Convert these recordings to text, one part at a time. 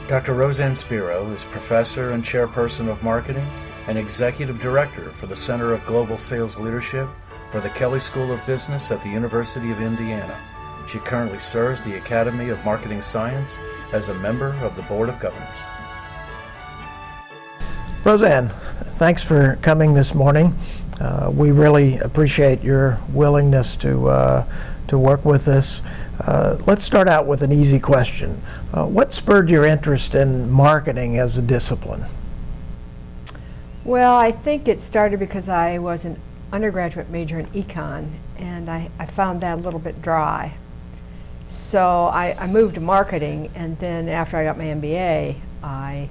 Dr. Rosann Spiro is Professor and Chairperson of Marketing and Executive Director for the Center of Global Sales Leadership for the Kelley School of Business at the University of Indiana. She currently serves the Academy of Marketing Science as a member of the Board of Governors. Rosann, thanks for coming this morning. We really appreciate your willingness to work with us. Let's start out with an easy question. What spurred your interest in marketing as a discipline? Well, I think it started because I was an undergraduate major in econ, and I found that a little bit dry. So I moved to marketing, and then after I got my MBA, I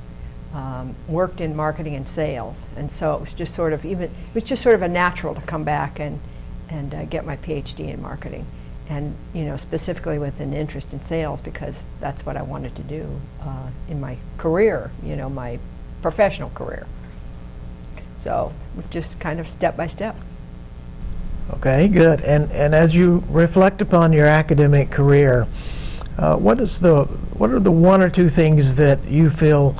worked in marketing and sales, and so it was just sort of a natural to come back and get my PhD in marketing, and specifically with an interest in sales, because that's what I wanted to do in my career, my professional career. So just kind of step by step. Okay, good. And as you reflect upon your academic career, what are the one or two things that you feel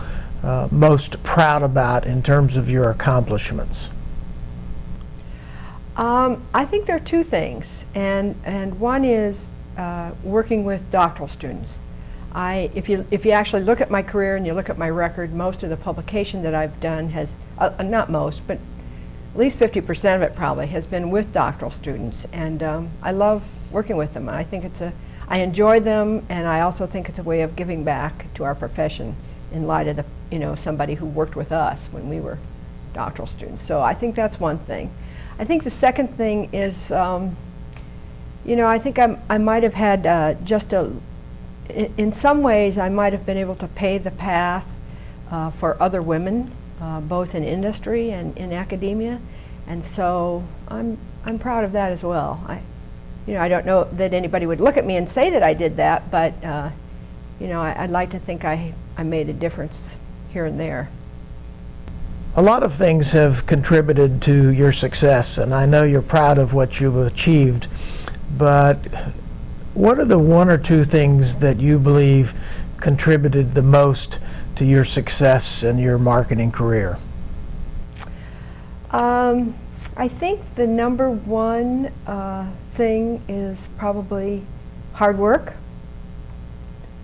most proud about in terms of your accomplishments? I think there are two things, and one is working with doctoral students. If you actually look at my career and you look at my record, most of the publication that I've done has, not most, but at least 50% of it probably has been with doctoral students, and I love working with them. I enjoy them, and I also think it's a way of giving back to our profession in light of somebody who worked with us when we were doctoral students. So I think that's one thing. I think the second thing is, I think I might have had in some ways I might have been able to pave the path for other women, both in industry and in academia, and so I'm proud of that as well. I don't know that anybody would look at me and say that I did that, but I'd like to think I made a difference here and there. A lot of things have contributed to your success, and I know you're proud of what you've achieved, but what are the one or two things that you believe contributed the most to your success in your marketing career? I think the number one thing is probably hard work.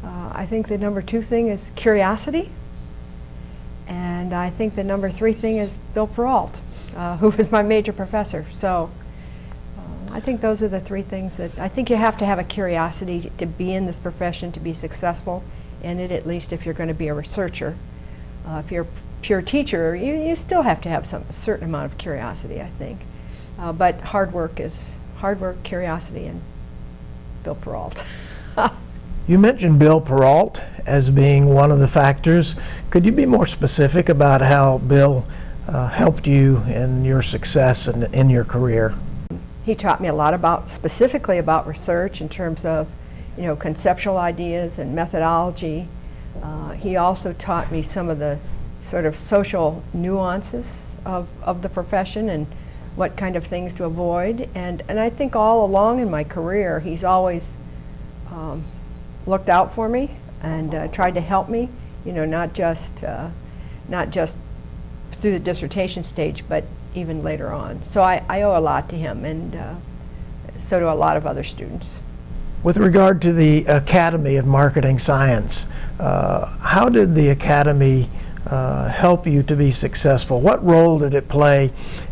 I think the number two thing is curiosity. And I think the number three thing is Bill Peralt, who was my major professor. So I think those are the three things that I think you have to have a curiosity to be in this profession, to be successful in it, at least if you're going to be a researcher. If you're a pure teacher, you still have to have a certain amount of curiosity, I think. But hard work, curiosity, and Bill Peralt. You mentioned Bill Peralt as being one of the factors. Could you be more specific about how Bill helped you in your success and in your career? He taught me a lot specifically about research in terms of, conceptual ideas and methodology. He also taught me some of the sort of social nuances of the profession and what kind of things to avoid. And I think all along in my career, he's always looked out for me and tried to help me, not just through the dissertation stage, but even later on. So I owe a lot to him, and so do a lot of other students. With regard to the Academy of Marketing Science, how did the Academy help you to be successful? What role did it play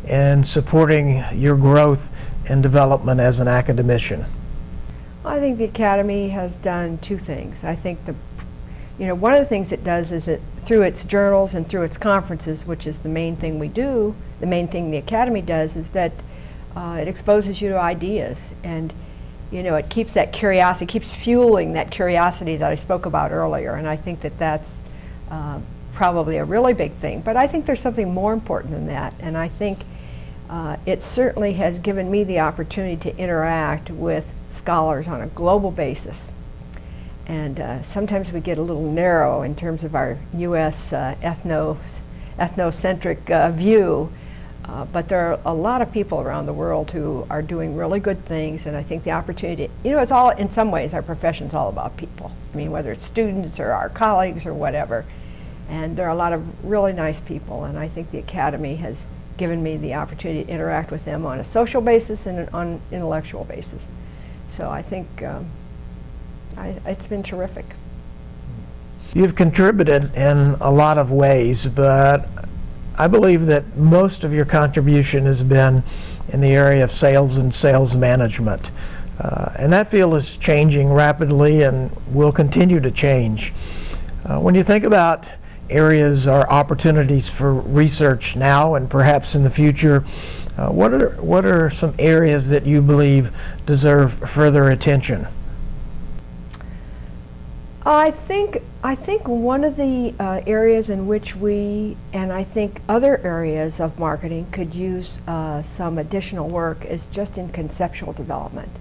in supporting your growth and development as an academician? I think the Academy has done two things. I think one of the things it does is through its journals and through its conferences, which is the main thing we do, the main thing the Academy does is that it exposes you to ideas, and it keeps that curiosity, keeps fueling that curiosity that I spoke about earlier, and I think that's probably a really big thing. But I think there's something more important than that, and I think it certainly has given me the opportunity to interact with scholars on a global basis. And sometimes we get a little narrow in terms of our U.S. ethnocentric view. But there are a lot of people around the world who are doing really good things, and I think the opportunity, it's all, in some ways, our profession's all about people. I mean, whether it's students or our colleagues or whatever. And there are a lot of really nice people, and I think the Academy has given me the opportunity to interact with them on a social basis and on an intellectual basis. So I think it's been terrific. You've contributed in a lot of ways, but I believe that most of your contribution has been in the area of sales and sales management. And that field is changing rapidly and will continue to change. When you think about areas or opportunities for research now and perhaps in the future, what are some areas that you believe deserve further attention? I think one of the areas in which we, and I think other areas of marketing could use some additional work is just in conceptual development.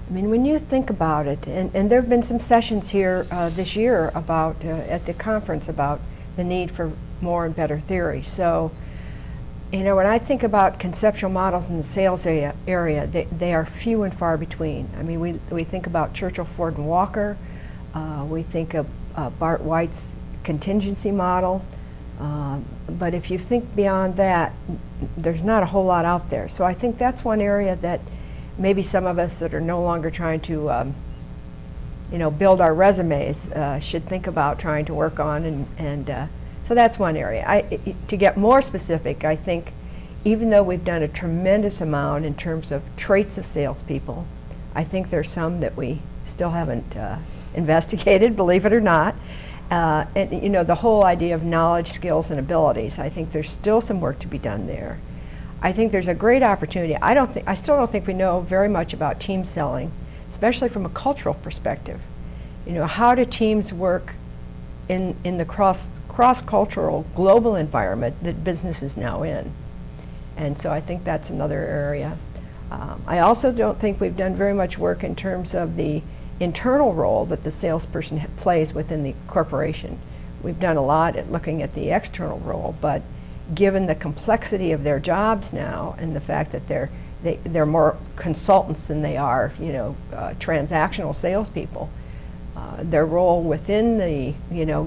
I mean, when you think about it, and there have been some sessions here this year about, at the conference, about the need for more and better theory. So, when I think about conceptual models in the sales area, they are few and far between. I mean, we think about Churchill, Ford, and Walker. We think of Bart White's contingency model. But if you think beyond that, there's not a whole lot out there. So I think that's one area that maybe some of us that are no longer trying to build our resumes should think about trying to work on, and so that's one area. To get more specific, I think even though we've done a tremendous amount in terms of traits of salespeople, I think there's some that we still haven't investigated, believe it or not. And the whole idea of knowledge, skills, and abilities, I think there's still some work to be done there. I think there's a great opportunity. I still don't think we know very much about team selling, especially from a cultural perspective. How do teams work in the cross-cultural global environment that business is now in? And so I think that's another area. I also don't think we've done very much work in terms of the internal role that the salesperson plays within the corporation. We've done a lot at looking at the external role, but given the complexity of their jobs now and the fact that they're more consultants than they are, transactional salespeople, their role within the,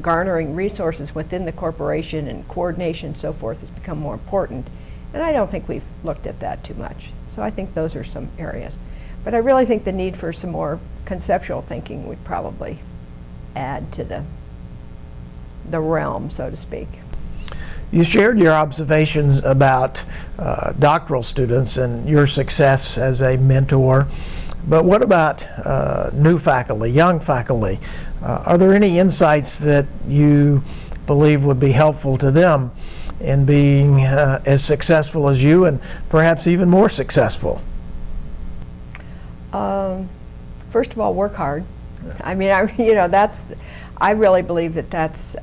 garnering resources within the corporation and coordination and so forth has become more important. And I don't think we've looked at that too much. So I think those are some areas. But I really think the need for some more conceptual thinking would probably add to the realm, so to speak. You shared your observations about doctoral students and your success as a mentor, but what about new faculty, young faculty? Are there any insights that you believe would be helpful to them in being as successful as you and perhaps even more successful? First of all, work hard. I mean, I really believe that that's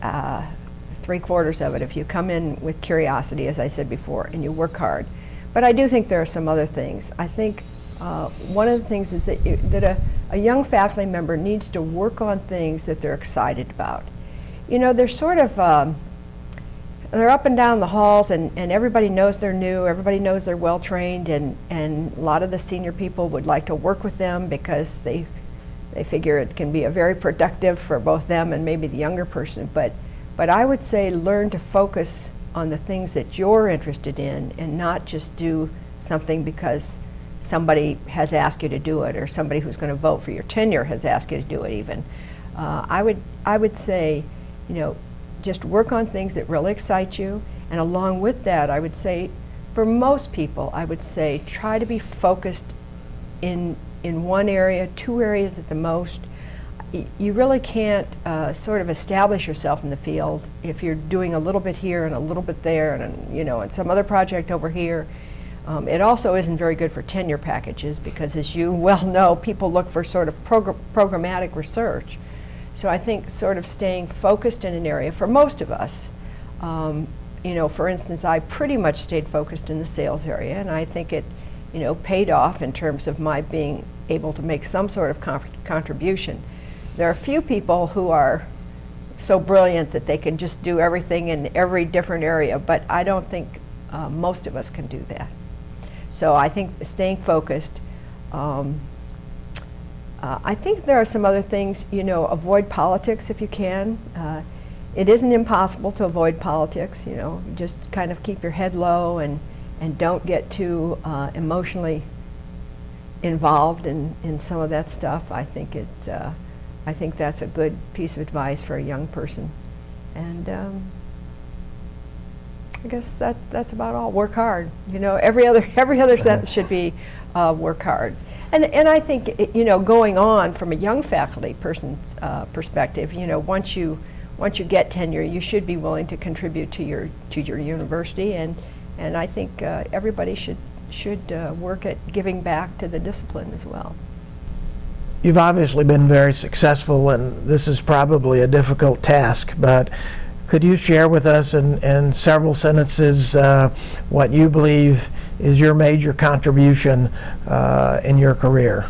3/4 of it. If you come in with curiosity, as I said before, and you work hard. But I do think there are some other things. I think one of the things is that a young faculty member needs to work on things that they're excited about. They're sort of, they're up and down the halls, and everybody knows they're new, everybody knows they're well trained, and a lot of the senior people would like to work with them because they figure it can be very productive for both them and maybe the younger person. But I would say learn to focus on the things that you're interested in and not just do something because somebody has asked you to do it or somebody who's going to vote for your tenure has asked you to do it even. I would say, just work on things that really excite you, and along with that, I would say, for most people, I would say try to be focused in one area, 2 areas at the most. You really can't sort of establish yourself in the field if you're doing a little bit here and a little bit there and some other project over here. It also isn't very good for tenure packages because, as you well know, people look for sort of programmatic research. So I think sort of staying focused in an area, for most of us, for instance, I pretty much stayed focused in the sales area, and I think it, paid off in terms of my being able to make some sort of contribution. There are a few people who are so brilliant that they can just do everything in every different area, but I don't think most of us can do that. So I think staying focused. I think there are some other things, avoid politics if you can. It isn't impossible to avoid politics, just kind of keep your head low and don't get too emotionally involved in some of that stuff. I think that's a good piece of advice for a young person. And I guess that's about all. Work hard. Every other sentence should be work hard. And I think going on from a young faculty person's perspective, once you get tenure, you should be willing to contribute to your university, and I think everybody should work at giving back to the discipline as well. You've obviously been very successful, and this is probably a difficult task, but could you share with us in several sentences what you believe is your major contribution in your career?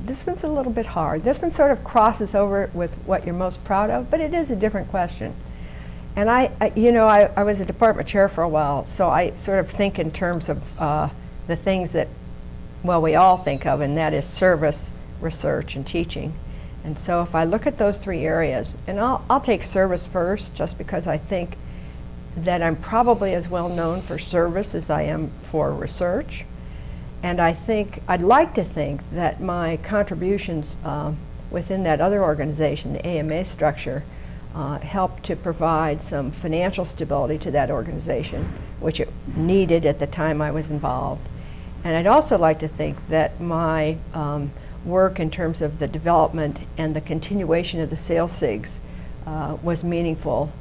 This one's a little bit hard. This one sort of crosses over with what you're most proud of, but it is a different question. And I was a department chair for a while, so I sort of think in terms of the things that, we all think of, and that is service, research, and teaching. And so if I look at those three areas, and I'll take service first, just because I think that I'm probably as well known for service as I am for research. And I'd like to think that my contributions within that other organization, the AMS structure, helped to provide some financial stability to that organization, which it needed at the time I was involved. And I'd also like to think that my work in terms of the development and the continuation of the sales SIGs was meaningful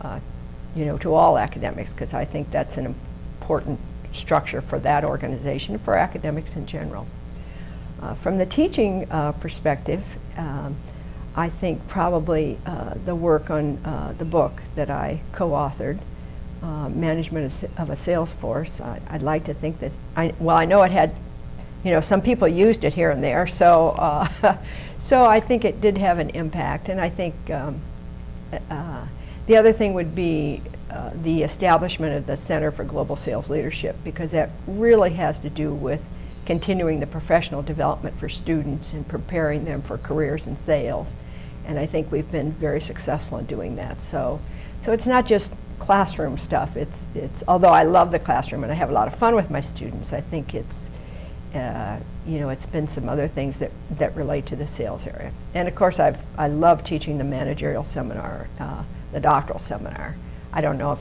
to all academics, because I think that's an important structure for that organization and for academics in general. From the teaching perspective, I think probably the work on the book that I co-authored, Management of a Sales Force, I'd like to think that, I know it had, some people used it here and there, so so I think it did have an impact. And I think the other thing would be the establishment of the Center for Global Sales Leadership, because that really has to do with continuing the professional development for students and preparing them for careers in sales. And I think we've been very successful in doing that. So it's not just classroom stuff. It's although I love the classroom and I have a lot of fun with my students, I think it's it's been some other things that relate to the sales area. And of course I love teaching the managerial seminar, the doctoral seminar. I don't know if,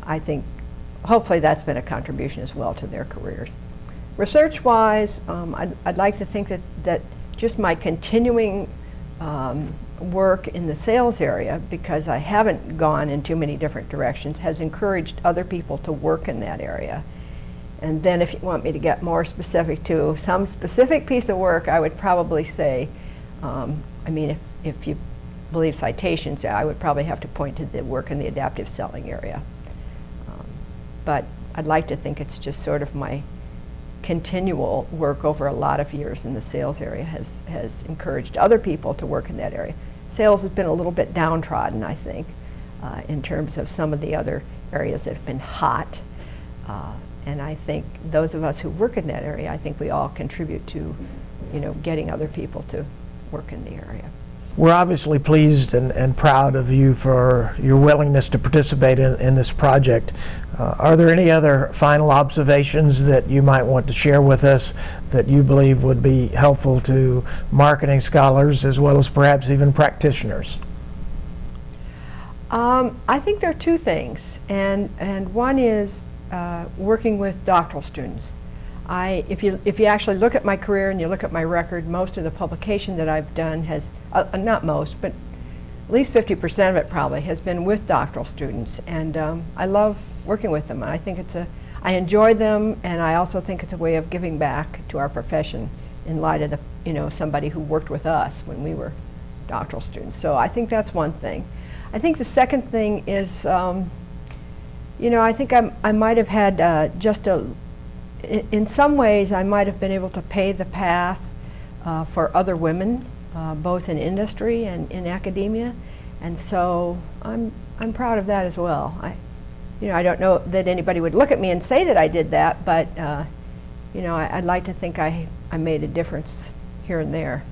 I think hopefully that's been a contribution as well to their careers. Research-wise, I'd like to think that just my continuing work in the sales area, because I haven't gone in too many different directions, has encouraged other people to work in that area. And then if you want me to get more specific to some specific piece of work, I would probably say, if you believe citations, I would probably have to point to the work in the adaptive selling area. But I'd like to think it's just sort of my continual work over a lot of years in the sales area has encouraged other people to work in that area. Sales has been a little bit downtrodden, I think, in terms of some of the other areas that have been hot. And I think those of us who work in that area, I think we all contribute to, getting other people to work in the area. We're obviously pleased and proud of you for your willingness to participate in this project. Are there any other final observations that you might want to share with us that you believe would be helpful to marketing scholars as well as perhaps even practitioners? I think there are two things, and one is working with doctoral students. If you actually look at my career and you look at my record, most of the publication that I've done has, not most, but at least 50% of it probably has been with doctoral students, and I love working with them. And I think I enjoy them, and I also think it's a way of giving back to our profession in light of somebody who worked with us when we were doctoral students. So I think that's one thing. I think the second thing is, I think I might have had in some ways I might have been able to pave the path for other women, both in industry and in academia, and so I'm proud of that as well. you know, I don't know that anybody would look at me and say that I did that, but you know, I'd like to think I made a difference here and there.